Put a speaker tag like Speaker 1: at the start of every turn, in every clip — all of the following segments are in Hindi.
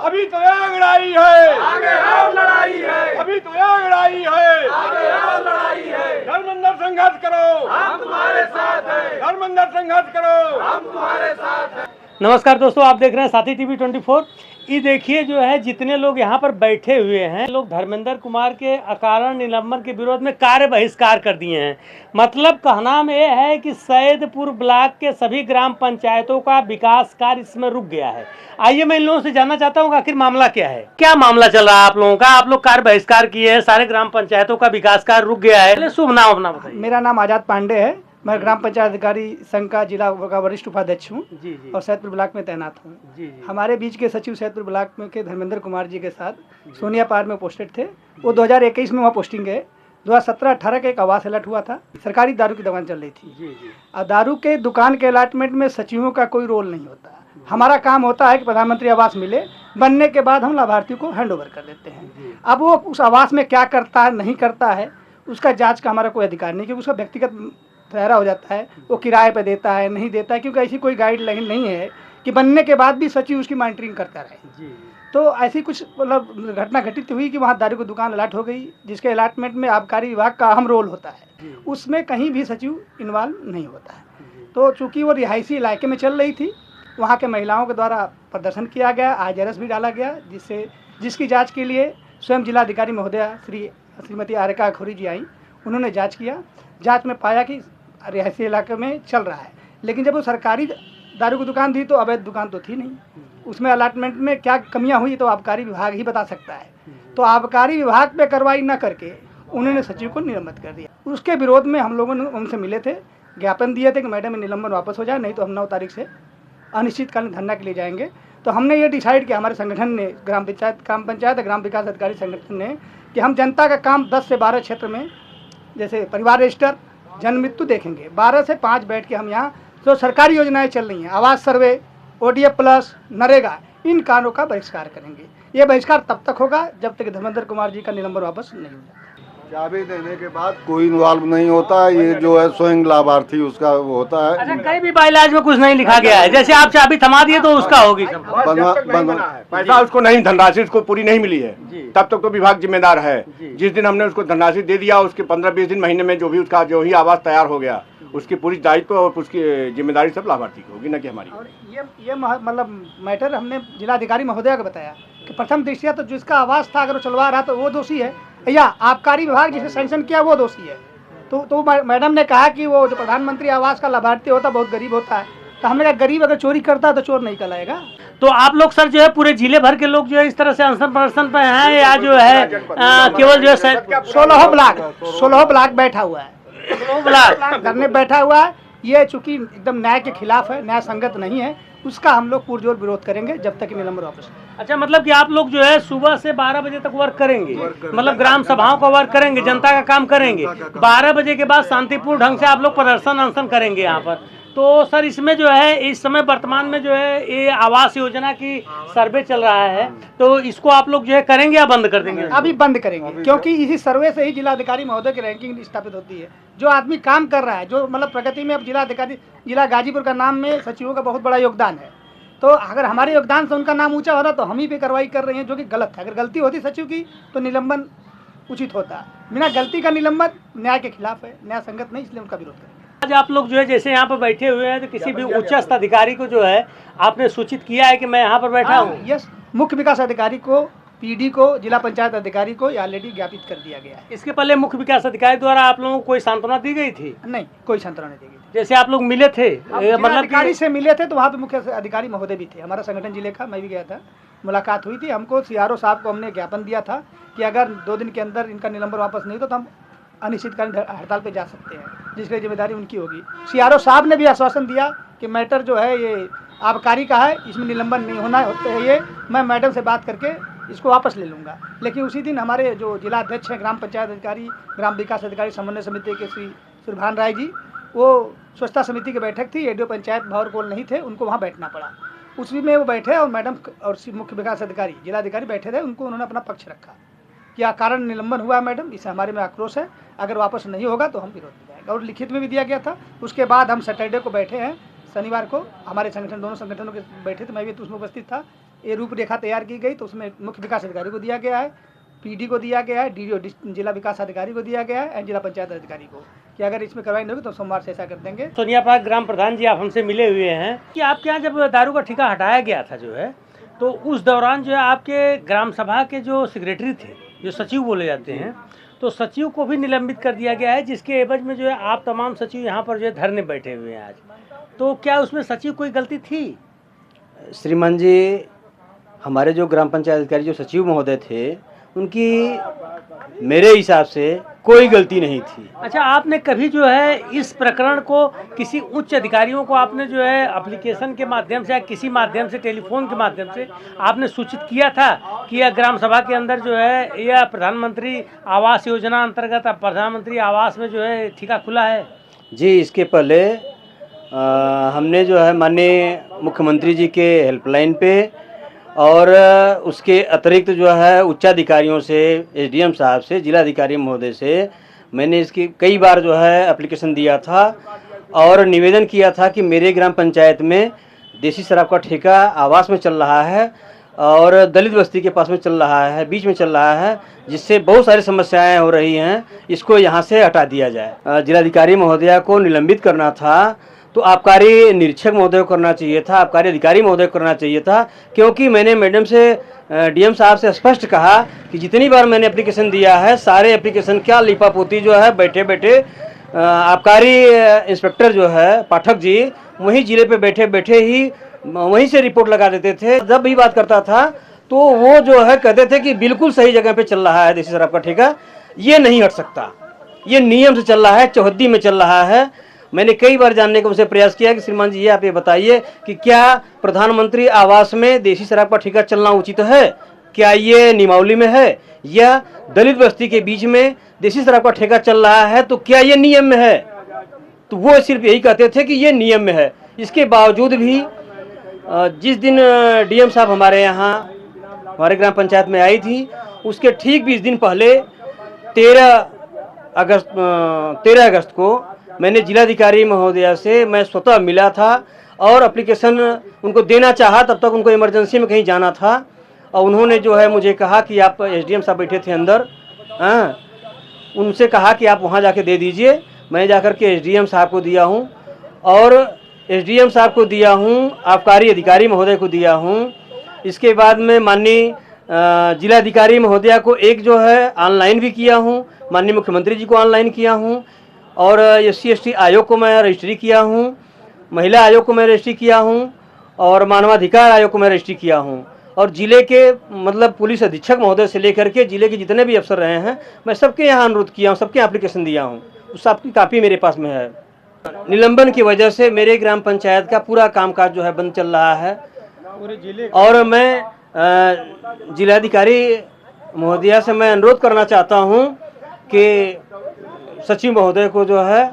Speaker 1: अभी तो यह लड़ाई है,
Speaker 2: आगे और लड़ाई है,
Speaker 1: अभी तो यह लड़ाई है,
Speaker 2: आगे और लड़ाई है।
Speaker 1: धर्मेंद्र संघर्ष करो,
Speaker 2: हम तुम्हारे साथ हैं,
Speaker 1: धर्मेंद्र संघर्ष करो,
Speaker 2: हम तुम्हारे साथ हैं।
Speaker 3: नमस्कार दोस्तों, आप देख रहे हैं साथी टीवी 24। ये देखिए जो है जितने लोग यहाँ पर बैठे हुए हैं, लोग धर्मेंद्र कुमार के अकारण निलंबन के विरोध में कार्य बहिष्कार कर दिए हैं। मतलब कहना में ये है कि सैदपुर ब्लॉक के सभी ग्राम पंचायतों का विकास कार्य इसमें रुक गया है। आइए मैं इन लोगों से जानना चाहता हूँ आखिर मामला क्या है, क्या मामला चल रहा है आप लोगों का। आप लोग कार्य बहिष्कार किए हैं, सारे ग्राम पंचायतों का विकास कार्य रुक गया है। शुभ नाम अपना बताइए।
Speaker 4: मेरा नाम आजाद पांडे है, मैं ग्राम पंचायत अधिकारी संघ का जिला का वरिष्ठ उपाध्यक्ष हूँ और सैदपुर ब्लॉक में तैनात हूँ। हमारे बीच के सचिव सैदपुर ब्लॉक में के धर्मेंद्र कुमार जी के साथ सोनिया पार में पोस्टेड थे। वो 2021 में वहाँ पोस्टिंग गए। 2017-18 का एक आवास अलर्ट हुआ था, सरकारी दारू की दुकान चल रही थी। और दारू के दुकान के अलॉटमेंट में सचिवों का कोई रोल नहीं होता। हमारा काम होता है कि प्रधानमंत्री आवास मिले, बनने के बाद हम लाभार्थी को हैंड ओवर कर देते हैं। अब वो उस आवास में क्या करता है नहीं करता है उसका जाँच का हमारा कोई अधिकार नहीं, क्योंकि उसका व्यक्तिगत दायरा हो जाता है। वो किराए पे देता है नहीं देता है, क्योंकि ऐसी कोई गाइडलाइन नहीं है कि बनने के बाद भी सचिव उसकी मॉनिटरिंग करता रहे। तो ऐसी कुछ मतलब घटना घटित हुई कि वहाँ दारू की दुकान अलॉट हो गई, जिसके अलॉटमेंट में आबकारी विभाग का अहम रोल होता है, उसमें कहीं भी सचिव इन्वॉल्व नहीं होता है। तो चूँकि वो रिहायशी इलाके में चल रही थी, वहाँ के महिलाओं के द्वारा प्रदर्शन किया गया, आजरस भी डाला गया, जिसकी जाँच के लिए स्वयं जिलाधिकारी महोदया श्रीमती आरिका अखौरी जी आई। उन्होंने जाँच किया, जाँच में पाया कि रिहायशी इलाके में चल रहा है। लेकिन जब वो सरकारी दारू की दुकान थी तो अवैध दुकान तो थी नहीं। उसमें अलॉटमेंट में क्या कमियां हुई तो आबकारी विभाग ही बता सकता है। तो आबकारी विभाग पे कार्रवाई न करके उन्होंने सचिव को निलंबित कर दिया। उसके विरोध में हम लोगों ने उनसे मिले थे, ज्ञापन दिए थे कि मैडम निलंबन वापस हो जाए, नहीं तो हम 9 तारीख से अनिश्चितकालीन धरना के लिए जाएंगे। तो हमने ये डिसाइड किया, हमारे संगठन ने ग्राम पंचायत ग्राम विकास अधिकारी संगठन ने, कि हम जनता का काम 10 से 12 क्षेत्र में, जैसे परिवार रजिस्टर, जन्म मृत्यु देखेंगे। 12 से 5 बैठ के हम यहाँ जो सरकारी योजनाएं चल रही हैं, आवास सर्वे, ODF प्लस, नरेगा, इन कामों का बहिष्कार करेंगे। ये बहिष्कार तब तक होगा जब तक धर्मेंद्र कुमार जी का निलंबन वापस नहीं हो जाता।
Speaker 5: चाबी देने के बाद कोई इन्वॉल्व नहीं होता है, ये जो है स्वयं लाभार्थी उसका वो होता है।
Speaker 3: अच्छा, कहीं भी बाइलाज में कुछ नहीं लिखा गया है, जैसे आप चाबी थमा दिए तो उसका होगी।
Speaker 1: पैसा उसको नहीं, धनराशि उसको पूरी नहीं मिली है, तब तक तो विभाग जिम्मेदार है। जिस दिन हमने उसको धनराशि दे दिया, उसके 15-20 दिन महीने में जो भी उसका जो ही आवास तैयार हो गया, उसकी पूरी दायित्व और उसकी जिम्मेदारी सब लाभार्थी की होगी, न कि हमारी।
Speaker 4: और ये मतलब मैटर हमने जिलाधिकारी महोदया को बताया कि प्रथम दृष्टया तो जिसका आवास था अगर वो चलवा रहा तो वो दोषी है, या आबकारी विभाग जिसे सैंक्शन किया वो दोषी है। तो मैडम ने कहा कि वो जो प्रधानमंत्री आवास का लाभार्थी होता बहुत गरीब होता है। तो हमने कहा गरीब अगर चोरी करता है तो चोर नहीं कहलाएगा।
Speaker 3: तो आप लोग सर जो है पूरे जिले भर के लोग जो है इस तरह से अनशन प्रदर्शन पे हैं, या जो है केवल जो है
Speaker 4: 16 ब्लॉक बैठा हुआ है,
Speaker 3: 16 ब्लॉक
Speaker 4: धरने बैठा हुआ है। ये चूंकि एकदम न्याय के खिलाफ है, न्याय संगत नहीं है, उसका हम लोग पुरजोर विरोध करेंगे जब तक निलंबन वापस।
Speaker 3: अच्छा, मतलब कि आप लोग जो है सुबह से 12 बजे तक वर्क करेंगे, मतलब ग्राम सभाओं का वर्क करेंगे, जनता का काम करेंगे। 12 बजे के बाद शांतिपूर्ण ढंग से आप लोग प्रदर्शन अनशन करेंगे यहाँ पर। तो सर इसमें जो है इस समय वर्तमान में जो है ये आवास योजना की सर्वे चल रहा है, तो इसको आप लोग जो है करेंगे या बंद कर देंगे?
Speaker 4: अभी बंद करेंगे, क्योंकि इसी सर्वे से ही जिलाधिकारी महोदय की रैंकिंग स्थापित होती है। जो आदमी काम कर रहा है, जो मतलब प्रगति में, अब जिला गाजीपुर का नाम में सचिवों का बहुत बड़ा योगदान है। तो अगर हमारे योगदान से उनका नाम ऊंचा हो रहा तो हम ही पे कार्रवाई कर रहे हैं, जो कि गलत है। अगर गलती होती सचिव की तो निलंबन उचित होता। बिना गलती का निलंबन न्याय के खिलाफ है, न्याय संगत नहीं, इसलिए उनका विरोध करेंगे।
Speaker 3: आज आप लोग जो है जैसे यहाँ पर बैठे हुए हैं, तो किसी भी उच्चस्थ अधिकारी को जो है आपने सूचित किया है कि मैं यहाँ पर बैठा हूँ?
Speaker 4: यस, मुख्य विकास अधिकारी को, PD को, जिला पंचायत अधिकारी को ऑलरेडी ज्ञापित कर दिया गया है।
Speaker 3: इसके पहले मुख्य विकास अधिकारी द्वारा आप लोगों को कोई सांत्वना दी गई थी?
Speaker 4: नहीं, कोई सांत्वना नहीं दी गई थी।
Speaker 3: जैसे आप लोग मिले थे, मतलब
Speaker 4: अधिकारी से मिले थे तो वहाँ पे मुख्य अधिकारी महोदय भी थे, हमारा संगठन जिले का, मैं भी गया था, मुलाकात हुई थी। हमको CRO साहब को हमने ज्ञापन दिया था कि अगर 2 दिन के अंदर इनका निलंबन वापस नहीं तो हम अनिश्चितकालीन हड़ताल पे जा सकते हैं, जिसकी जिम्मेदारी उनकी होगी। CRO साहब ने भी आश्वासन दिया कि मैटर जो है ये आबकारी का है, इसमें निलंबन नहीं होना होते है, ये मैं मैडम से बात करके इसको वापस ले लूँगा। लेकिन उसी दिन हमारे जो जिला अध्यक्ष हैं, ग्राम पंचायत अधिकारी, ग्राम विकास अधिकारी समन्वय समिति के श्री सुरभान राय जी, वो स्वच्छता समिति की बैठक थी, ADO पंचायत भंवरकोल नहीं थे, उनको वहाँ बैठना पड़ा। उसी में वो बैठे और मैडम और मुख्य विकास अधिकारी, जिलाधिकारी बैठे थे, उनको उन्होंने अपना पक्ष रखा। क्या कारण निलंबन हुआ मैडम, इसे हमारे में आक्रोश है, अगर वापस नहीं होगा तो हम विरोध में जाएंगे। और लिखित में भी दिया गया था। उसके बाद हम सैटरडे को बैठे हैं, शनिवार को हमारे संगठन, दोनों संगठनों के बैठे थे, मैं भी उसमें उपस्थित था। ये रूपरेखा तैयार की गई, तो उसमें मुख्य विकास अधिकारी को दिया गया है, पीडी को दिया गया है, डीडीओ जिला विकास अधिकारी को दिया गया है, एंड जिला पंचायत अधिकारी को, कि अगर इसमें कार्रवाई नहीं होगी तो सोमवार से ऐसा कर देंगे।
Speaker 3: सोनिया पार्क ग्राम प्रधान जी, आप हमसे मिले हुए हैं कि आपके यहाँ जब दारू का ठेका हटाया गया था जो है, तो उस दौरान जो है आपके ग्राम सभा के जो सेक्रेटरी थे, जो सचिव बोले जाते हैं, तो सचिव को भी निलंबित कर दिया गया है, जिसके एवज में जो है आप तमाम सचिव यहाँ पर जो है धरने बैठे हुए हैं आज। तो क्या उसमें सचिव कोई गलती थी?
Speaker 6: श्रीमान जी, हमारे जो ग्राम पंचायत अधिकारी जो सचिव महोदय थे, उनकी मेरे हिसाब से कोई गलती नहीं थी।
Speaker 3: अच्छा, आपने कभी जो है इस प्रकरण को किसी उच्च अधिकारियों को आपने जो है एप्लीकेशन के माध्यम से या किसी माध्यम से, टेलीफोन के माध्यम से आपने सूचित किया था कि यह ग्राम सभा के अंदर जो है यह प्रधानमंत्री आवास योजना अंतर्गत प्रधानमंत्री आवास में जो है ठेका खुला है?
Speaker 6: जी, इसके पहले हमने जो है माननीय मुख्यमंत्री जी के हेल्पलाइन पे और उसके अतिरिक्त जो है उच्चाधिकारियों से, एसडीएम साहब से, जिलाधिकारी महोदय से मैंने इसकी कई बार जो है एप्लीकेशन दिया था और निवेदन किया था कि मेरे ग्राम पंचायत में देसी शराब का ठेका आवास में चल रहा है और दलित बस्ती के पास में चल रहा है, बीच में चल रहा है, जिससे बहुत सारी समस्याएं हो रही हैं, इसको यहाँ से हटा दिया जाए। जिलाधिकारी महोदया को निलंबित करना था तो आबकारी निरीक्षक महोदय को करना चाहिए था, आबकारी अधिकारी महोदय को करना चाहिए था, क्योंकि मैंने मैडम से, डीएम साहब से स्पष्ट कहा कि जितनी बार मैंने एप्लीकेशन दिया है, सारे एप्लीकेशन क्या लिपापोती जो है बैठे बैठे आबकारी इंस्पेक्टर जो है पाठक जी वहीं जिले पे बैठे बैठे ही वहीं से रिपोर्ट लगा देते थे। जब भी बात करता था तो वो जो है कहते थे कि बिल्कुल सही जगह पे चल रहा है देसी शराब का ठेका, ये नहीं हट सकता, ये नियम से चल रहा है, चौहद्दी में चल रहा है। मैंने कई बार जानने का उनसे प्रयास किया कि श्रीमान जी, ये आप ये बताइए कि क्या प्रधानमंत्री आवास में देसी शराब का ठेका चलना उचित है? क्या ये नियमावली में है? या दलित बस्ती के बीच में देसी शराब का ठेका चल रहा है तो क्या ये नियम में है? तो वो सिर्फ यही कहते थे कि ये नियम में है। इसके बावजूद भी जिस दिन डीएम साहब हमारे यहाँ हमारे ग्राम पंचायत में आई थी, उसके ठीक 20 दिन पहले 13 अगस्त को मैंने जिलाधिकारी महोदया से मैं स्वतः मिला था और एप्लीकेशन उनको देना चाहा। तब तक उनको इमरजेंसी में कहीं जाना था और उन्होंने जो है मुझे कहा कि आप, एसडीएम साहब बैठे थे अंदर, उनसे कहा कि आप वहां जाके दे दीजिए। मैं जाकर के एसडीएम साहब को दिया हूं और एसडीएम साहब को दिया हूं, आबकारी अधिकारी महोदय को दिया हूं। इसके बाद में माननीय जिलाधिकारी महोदया को एक जो है ऑनलाइन भी किया हूं, माननीय मुख्यमंत्री जी को ऑनलाइन किया हूं और SC/ST आयोग को मैं रजिस्ट्री किया हूं, महिला आयोग को मैं रजिस्ट्री किया हूं और मानवाधिकार आयोग को मैं रजिस्ट्री किया हूं। और जिले के मतलब पुलिस अधीक्षक महोदय से लेकर के जिले के जितने भी अफसर रहे हैं, मैं सबके यहाँ अनुरोध किया हूँ, सबके एप्लीकेशन दिया हूँ, उस सबकी कापी मेरे पास में है। निलंबन की वजह से मेरे ग्राम पंचायत का पूरा कामकाज जो है बंद चल रहा है पूरे जिले। और मैं जिलाधिकारी महोदया से मैं अनुरोध करना चाहता हूँ कि सचिव महोदय को जो है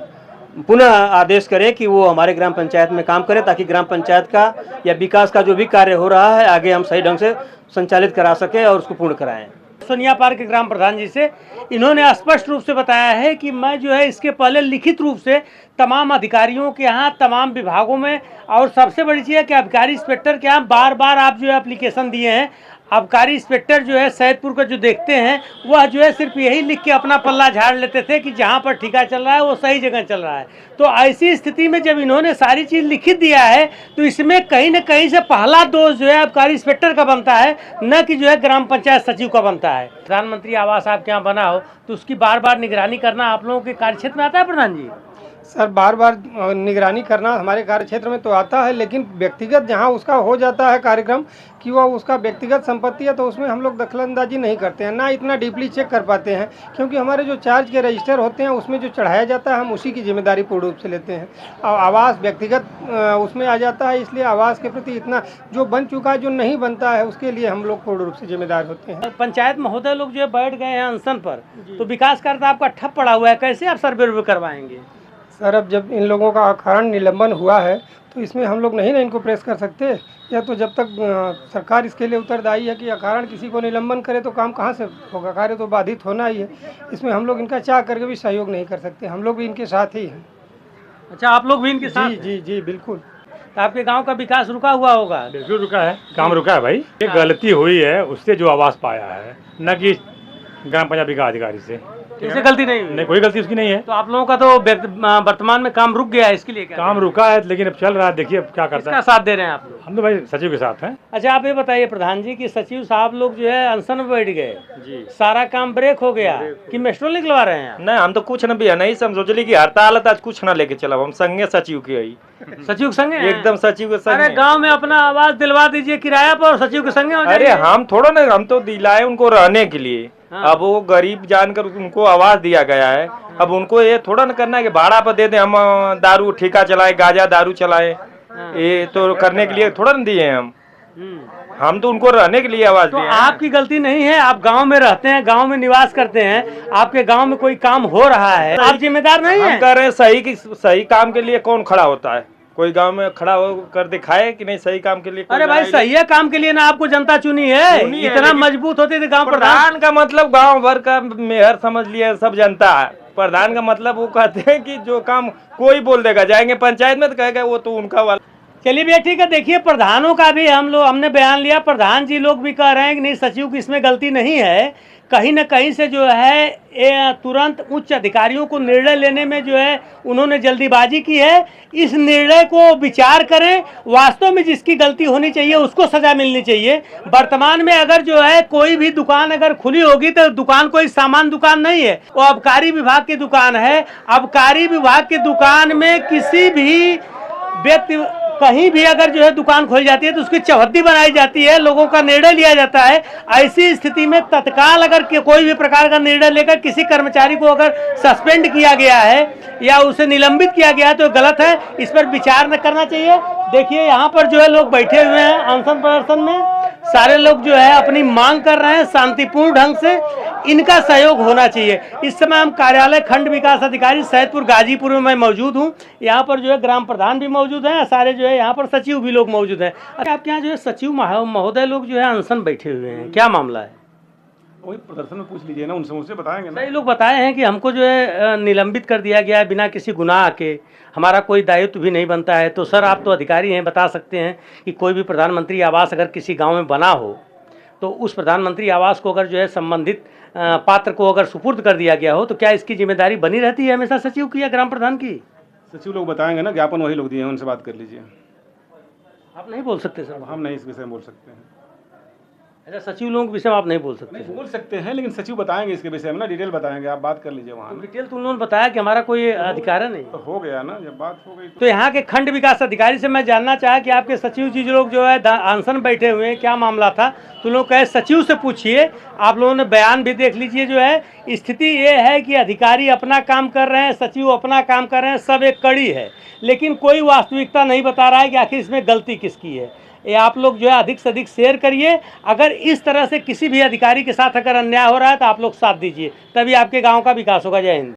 Speaker 6: पुनः आदेश करें कि वो हमारे ग्राम पंचायत में काम करें, ताकि ग्राम पंचायत का या विकास का जो भी कार्य हो रहा है आगे हम सही ढंग से संचालित करा सकें और उसको पूर्ण कराएं।
Speaker 3: सोनिया पार्क के ग्राम प्रधान जी से इन्होंने स्पष्ट रूप से बताया है कि मैं जो है इसके पहले लिखित रूप से तमाम अधिकारियों के यहाँ, तमाम विभागों में, और सबसे बड़ी चीज़ है कि आबकारी इंस्पेक्टर के यहाँ बार बार आप जो है एप्लीकेशन दिए हैं। आबकारी इंस्पेक्टर जो है सैदपुर का जो देखते हैं, वह जो है सिर्फ यही लिख के अपना पल्ला झाड़ लेते थे कि जहाँ पर ठेका चल रहा है वो सही जगह चल रहा है। तो ऐसी स्थिति में जब इन्होंने सारी चीज़ लिखित दिया है तो इसमें कहीं न कहीं से पहला दोष जो है आबकारी इंस्पेक्टर का बनता है, न कि जो है ग्राम पंचायत सचिव का बनता है। प्रधानमंत्री आवास आपके यहाँ बना हो तो उसकी बार बार निगरानी करना आप लोगों के कार्यक्षेत्र में आता है प्रधान जी?
Speaker 7: सर, बार बार निगरानी करना हमारे कार्यक्षेत्र में तो आता है, लेकिन व्यक्तिगत जहां उसका हो जाता है कार्यक्रम कि वह उसका व्यक्तिगत संपत्ति है तो उसमें हम लोग दखलंदाजी नहीं करते हैं, ना इतना डीपली चेक कर पाते हैं, क्योंकि हमारे जो चार्ज के रजिस्टर होते हैं उसमें जो चढ़ाया जाता है हम उसी की जिम्मेदारी पूर्ण रूप से लेते हैं। और आवास व्यक्तिगत उसमें आ जाता है, इसलिए आवास के प्रति इतना जो बन चुका है, जो नहीं बनता है उसके लिए हम लोग पूर्ण रूप से जिम्मेदार होते हैं।
Speaker 3: पंचायत महोदय लोग जो है बैठ गए हैं अनशन पर, तो विकास कार्य आपका ठप पड़ा हुआ है, कैसे आप सर्वे करवाएंगे?
Speaker 7: सर, अब जब इन लोगों का अकारण निलंबन हुआ है तो इसमें हम लोग नहीं ना इनको प्रेस कर सकते, या तो जब तक सरकार इसके लिए उत्तरदायी है कि अकारण किसी को निलंबन करे तो काम कहाँ से होगा, कार्य तो बाधित होना ही है। इसमें हम लोग इनका चाह करके भी सहयोग नहीं कर सकते, हम लोग भी इनके साथ ही हैं।
Speaker 3: अच्छा, आप लोग भी इनके साथ?
Speaker 7: जी जी जी बिल्कुल।
Speaker 3: तो आपके गांव का विकास रुका हुआ होगा।
Speaker 8: बिल्कुल रुका है, काम रुका है भाई। ये गलती हुई है, उससे जो आवाज पाया है, न कि ग्राम पंचायत विकास अधिकारी से।
Speaker 3: इससे गलती नहीं हुई?
Speaker 8: नहीं, कोई गलती उसकी नहीं है।
Speaker 3: तो आप लोगों का तो वर्तमान में काम रुक गया है, इसके लिए क्या
Speaker 8: काम रुका है, लेकिन अब चल रहा है, देखिए अब क्या करता
Speaker 3: किसका
Speaker 8: है।
Speaker 3: साथ दे रहे हैं आप लोग?
Speaker 8: हम तो भाई सचिव के साथ हैं।
Speaker 3: अच्छा, आप ये बताइए प्रधान जी कि सचिव साहब लोग जो है अनशन में बैठ गए
Speaker 9: जी।
Speaker 3: सारा काम ब्रेक हो गया कि मेस्ट्रोल निकलवा रहे हैं आप?
Speaker 9: नहीं, हम तो कुछ न भी नहीं समझोली की हड़ताल आज कुछ न लेके चला, हम संगे सचिव के आई
Speaker 3: सचिव के संगे हैं?
Speaker 9: एकदम सचिव के संगे।
Speaker 3: अरे गांव में अपना आवाज दिलवा दीजिए किराया पर और सचिव के संगे हो
Speaker 9: अरे
Speaker 3: जाइए।
Speaker 9: हम थोड़ा ना, हम तो दिलाए उनको रहने के लिए।
Speaker 3: हाँ।
Speaker 9: अब वो गरीब जानकर उनको आवाज दिया गया है, अब उनको ये थोड़ा ना करना है कि भाड़ा पर दे दे, हम दारू ठेका चलाए, गांजा दारू चलाए, ये तो करने के लिए थोड़ा ना दिए हम तो उनको रहने के लिए आवाज
Speaker 3: तो
Speaker 9: दिए।
Speaker 3: आपकी गलती नहीं है, आप गांव में रहते हैं, गांव में निवास करते हैं, आपके गांव में कोई काम हो रहा है, आप जिम्मेदार नहीं
Speaker 9: हम
Speaker 3: है?
Speaker 9: कह रहे हैं सही काम के लिए कौन खड़ा होता है? कोई गांव में खड़ा होकर दिखाए कि नहीं सही काम के लिए।
Speaker 3: अरे भाई, सही है काम के लिए ना, आपको जनता चुनी है, इतना मजबूत होते थे गांव
Speaker 9: प्रधान का मतलब गांव भर का मेयर समझ लिया सब जनता है। प्रधान का मतलब वो कहते हैं कि जो काम कोई बोल देगा, जाएंगे पंचायत में तो कहेगा वो तो उनका वाला।
Speaker 3: चलिए भैया ठीक है। देखिए प्रधानों का भी हमने बयान लिया, प्रधान जी लोग भी कह रहे हैं कि नहीं सचिव की इसमें गलती नहीं है, कहीं न कहीं से जो है तुरंत उच्च अधिकारियों को निर्णय लेने में जो है उन्होंने जल्दीबाजी की है। इस निर्णय को विचार करें, वास्तव में जिसकी गलती होनी चाहिए उसको सजा मिलनी चाहिए। वर्तमान में अगर जो है कोई भी दुकान अगर खुली होगी तो दुकान कोई सामान दुकान नहीं है, वो आबकारी विभाग की दुकान है। आबकारी विभाग की दुकान में किसी भी व्यक्ति कहीं भी अगर जो है दुकान खोली जाती है तो उसकी चौहद्दी बनाई जाती है, लोगों का निर्णय लिया जाता है। ऐसी स्थिति में तत्काल अगर कोई भी प्रकार का निर्णय लेकर किसी कर्मचारी को अगर सस्पेंड किया गया है या उसे निलंबित किया गया है तो गलत है, इस पर विचार न करना चाहिए। देखिए यहाँ पर जो है लोग बैठे हुए हैं अनशन प्रदर्शन में, सारे लोग जो है अपनी मांग कर रहे हैं शांतिपूर्ण ढंग से, इनका सहयोग होना चाहिए। इस समय हम कार्यालय खंड विकास अधिकारी सैदपुर गाजीपुर में मैं मौजूद हूँ। यहाँ पर जो है ग्राम प्रधान भी मौजूद हैं, सारे जो है यहाँ पर सचिव भी लोग मौजूद हैं। अच्छा, आपके यहाँ जो है सचिव महोदय लोग जो है अनशन बैठे हुए हैं, क्या मामला है?
Speaker 8: वही प्रदर्शन में पूछ लीजिए ना, उनसे बताएंगे ना।
Speaker 3: कई लोग बताए हैं कि हमको जो है निलंबित कर दिया गया है बिना किसी गुनाह के, हमारा कोई दायित्व भी नहीं बनता है। तो सर आप तो अधिकारी हैं, बता सकते हैं कि कोई भी प्रधानमंत्री आवास अगर किसी गांव में बना हो तो उस प्रधानमंत्री आवास को अगर जो है संबंधित पात्र को अगर सुपुर्द कर दिया गया हो तो क्या इसकी जिम्मेदारी बनी रहती है हमेशा सचिव की या ग्राम प्रधान की?
Speaker 8: सचिव लोग बताएंगे ना, ज्ञापन वही लोग दिए हैं, उनसे बात कर लीजिए।
Speaker 3: आप नहीं बोल सकते सर?
Speaker 8: हम नहीं इस विषय में बोल सकते हैं।
Speaker 3: अच्छा, सचिव लोगों के विषय में आप नहीं बोल सकते?
Speaker 8: नहीं बोल सकते हैं, लेकिन सचिव बताएंगे इसके विषय में ना, डिटेल बताएंगे, आप बात कर लीजिए वहाँ।
Speaker 3: डिटेल तो उन्होंने बताया कि हमारा कोई अधिकार नहीं।
Speaker 8: तो हो गया ना, जब बात हो गई
Speaker 3: तो यहाँ के खंड विकास अधिकारी से मैं जानना चाहा कि आपके सचिव जी लोग जो है अनशन बैठे हुए हैं, क्या मामला था? तो लोग कहे सचिव से पूछिए, आप लोगों ने बयान भी देख लीजिए। जो है स्थिति ये है कि अधिकारी अपना काम कर रहे हैं, सचिव अपना काम कर रहे हैं, सब एक कड़ी है, लेकिन कोई वास्तविकता नहीं बता रहा है कि आखिर इसमें गलती किसकी है। ये आप लोग जो है अधिक से अधिक शेयर करिए। अगर इस तरह से किसी भी अधिकारी के साथ अगर अन्याय हो रहा है तो आप लोग साथ दीजिए, तभी आपके गाँव का विकास होगा। जय हिंद।